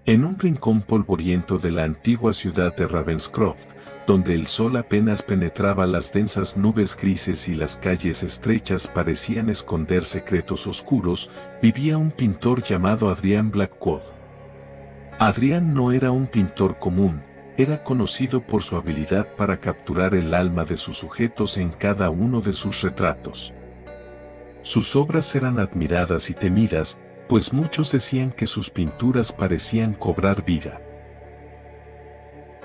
En un rincón polvoriento de la antigua ciudad de Ravenscroft, donde el sol apenas penetraba las densas nubes grises y las calles estrechas parecían esconder secretos oscuros, vivía un pintor llamado Adrian Blackwood. Adrian no era un pintor común, era conocido por su habilidad para capturar el alma de sus sujetos en cada uno de sus retratos. Sus obras eran admiradas y temidas, pues muchos decían que sus pinturas parecían cobrar vida.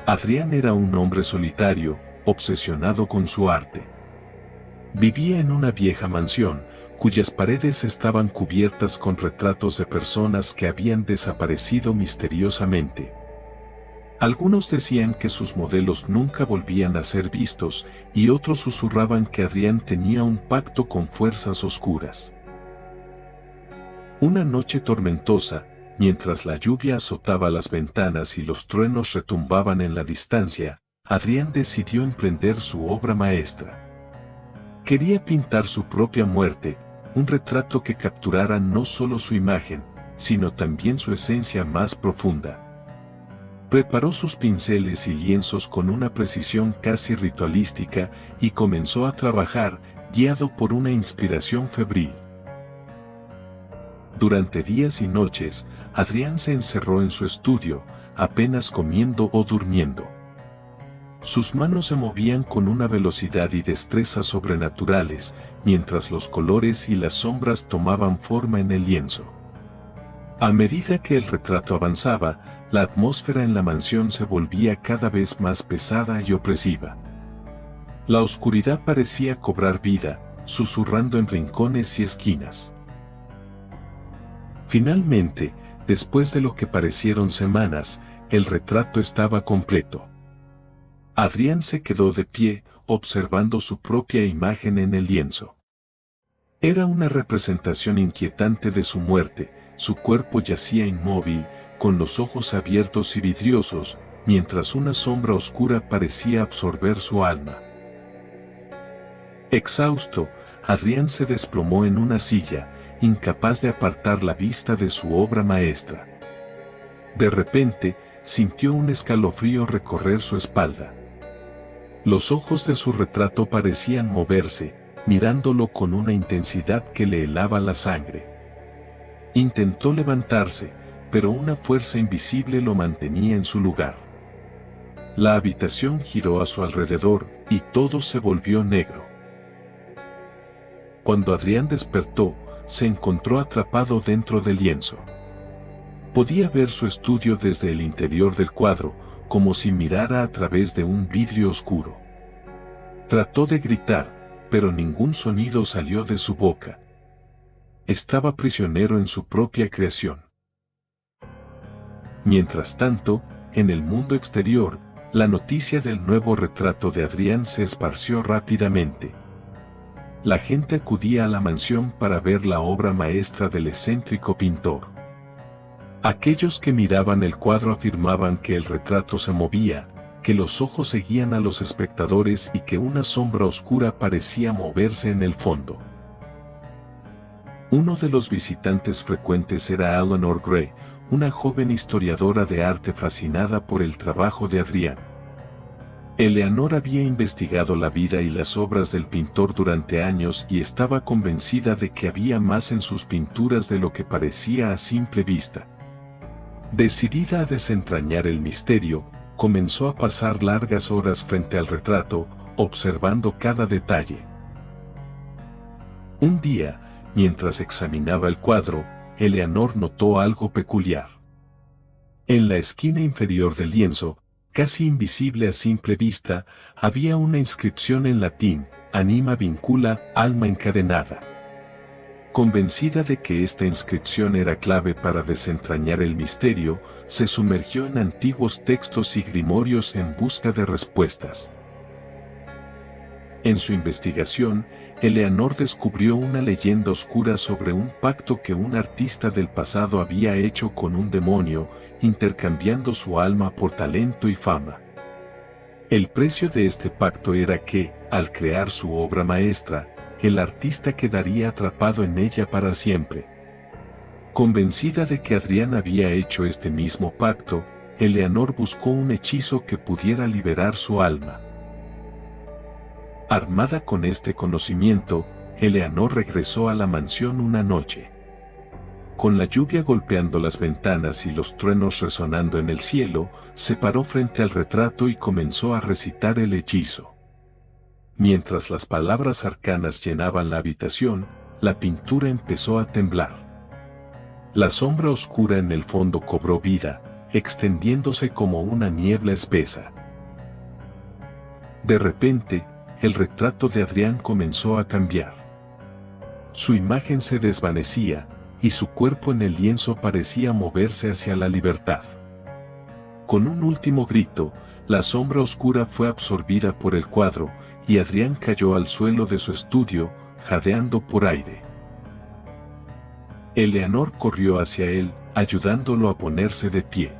Adrian era un hombre solitario, obsesionado con su arte. Vivía en una vieja mansión, cuyas paredes estaban cubiertas con retratos de personas que habían desaparecido misteriosamente. Algunos decían que sus modelos nunca volvían a ser vistos, y otros susurraban que Adrian tenía un pacto con fuerzas oscuras. Una noche tormentosa, mientras la lluvia azotaba las ventanas y los truenos retumbaban en la distancia, Adrian decidió emprender su obra maestra. Quería pintar su propia muerte, un retrato que capturara no solo su imagen, sino también su esencia más profunda. Preparó sus pinceles y lienzos con una precisión casi ritualística y comenzó a trabajar, guiado por una inspiración febril. Durante días y noches, Adrian se encerró en su estudio, apenas comiendo o durmiendo. Sus manos se movían con una velocidad y destreza sobrenaturales, mientras los colores y las sombras tomaban forma en el lienzo. A medida que el retrato avanzaba, la atmósfera en la mansión se volvía cada vez más pesada y opresiva. La oscuridad parecía cobrar vida, susurrando en rincones y esquinas. Finalmente, después de lo que parecieron semanas, el retrato estaba completo. Adrian se quedó de pie, observando su propia imagen en el lienzo. Era una representación inquietante de su muerte, su cuerpo yacía inmóvil, con los ojos abiertos y vidriosos, mientras una sombra oscura parecía absorber su alma. Exhausto, Adrian se desplomó en una silla, incapaz de apartar la vista de su obra maestra. De repente, sintió un escalofrío recorrer su espalda. Los ojos de su retrato parecían moverse, mirándolo con una intensidad que le helaba la sangre. Intentó levantarse, pero una fuerza invisible lo mantenía en su lugar. La habitación giró a su alrededor, y todo se volvió negro. Cuando Adrian despertó, se encontró atrapado dentro del lienzo. Podía ver su estudio desde el interior del cuadro, como si mirara a través de un vidrio oscuro. Trató de gritar, pero ningún sonido salió de su boca. Estaba prisionero en su propia creación. Mientras tanto, en el mundo exterior, la noticia del nuevo retrato de Adrian se esparció rápidamente. La gente acudía a la mansión para ver la obra maestra del excéntrico pintor. Aquellos que miraban el cuadro afirmaban que el retrato se movía, que los ojos seguían a los espectadores y que una sombra oscura parecía moverse en el fondo. Uno de los visitantes frecuentes era Eleanor Gray, una joven historiadora de arte fascinada por el trabajo de Adrian. Eleanor había investigado la vida y las obras del pintor durante años y estaba convencida de que había más en sus pinturas de lo que parecía a simple vista. Decidida a desentrañar el misterio, comenzó a pasar largas horas frente al retrato, observando cada detalle. Un día, mientras examinaba el cuadro, Eleanor notó algo peculiar. En la esquina inferior del lienzo, casi invisible a simple vista, había una inscripción en latín: Anima vincula, alma encadenada. Convencida de que esta inscripción era clave para desentrañar el misterio, se sumergió en antiguos textos y grimorios en busca de respuestas. En su investigación, Eleanor descubrió una leyenda oscura sobre un pacto que un artista del pasado había hecho con un demonio, intercambiando su alma por talento y fama. El precio de este pacto era que, al crear su obra maestra, el artista quedaría atrapado en ella para siempre. Convencida de que Adrián había hecho este mismo pacto, Eleanor buscó un hechizo que pudiera liberar su alma. Armada con este conocimiento, Eleanor regresó a la mansión una noche. Con la lluvia golpeando las ventanas y los truenos resonando en el cielo, se paró frente al retrato y comenzó a recitar el hechizo. Mientras las palabras arcanas llenaban la habitación, la pintura empezó a temblar. La sombra oscura en el fondo cobró vida, extendiéndose como una niebla espesa. De repente, el retrato de Adrián comenzó a cambiar. Su imagen se desvanecía, y su cuerpo en el lienzo parecía moverse hacia la libertad. Con un último grito, la sombra oscura fue absorbida por el cuadro, y Adrián cayó al suelo de su estudio, jadeando por aire. Eleanor corrió hacia él, ayudándolo a ponerse de pie.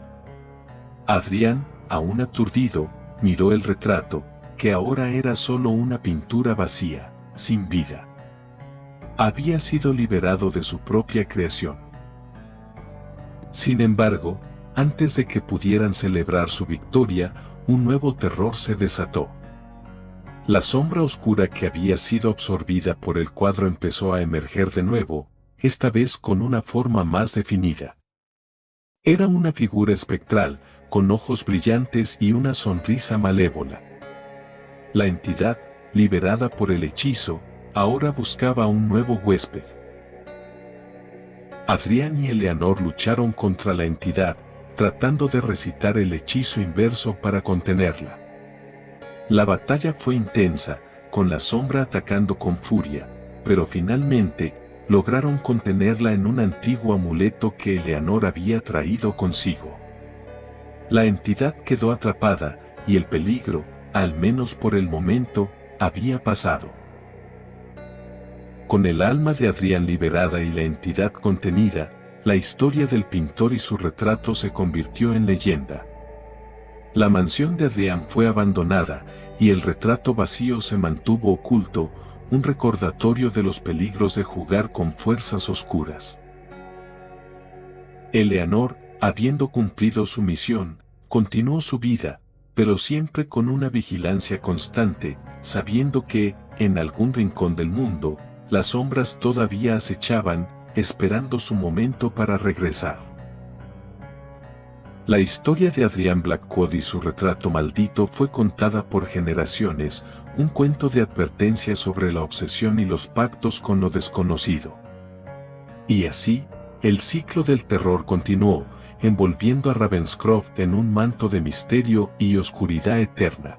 Adrián, aún aturdido, miró el retrato, que ahora era solo una pintura vacía, sin vida. Había sido liberado de su propia creación. Sin embargo, antes de que pudieran celebrar su victoria, un nuevo terror se desató. La sombra oscura que había sido absorbida por el cuadro empezó a emerger de nuevo, esta vez con una forma más definida. Era una figura espectral, con ojos brillantes y una sonrisa malévola. La entidad, liberada por el hechizo, ahora buscaba un nuevo huésped. Adrián y Eleanor lucharon contra la entidad, tratando de recitar el hechizo inverso para contenerla. La batalla fue intensa, con la sombra atacando con furia, pero finalmente, lograron contenerla en un antiguo amuleto que Eleanor había traído consigo. La entidad quedó atrapada, y el peligro, al menos por el momento, había pasado. Con el alma de Adrián liberada y la entidad contenida, la historia del pintor y su retrato se convirtió en leyenda. La mansión de Adrián fue abandonada, y el retrato vacío se mantuvo oculto, un recordatorio de los peligros de jugar con fuerzas oscuras. Eleanor, habiendo cumplido su misión, continuó su vida, pero siempre con una vigilancia constante, sabiendo que, en algún rincón del mundo, las sombras todavía acechaban, esperando su momento para regresar. La historia de Adrián Blackwood y su retrato maldito fue contada por generaciones, un cuento de advertencia sobre la obsesión y los pactos con lo desconocido. Y así, el ciclo del terror continuó, envolviendo a Ravenscroft en un manto de misterio y oscuridad eterna.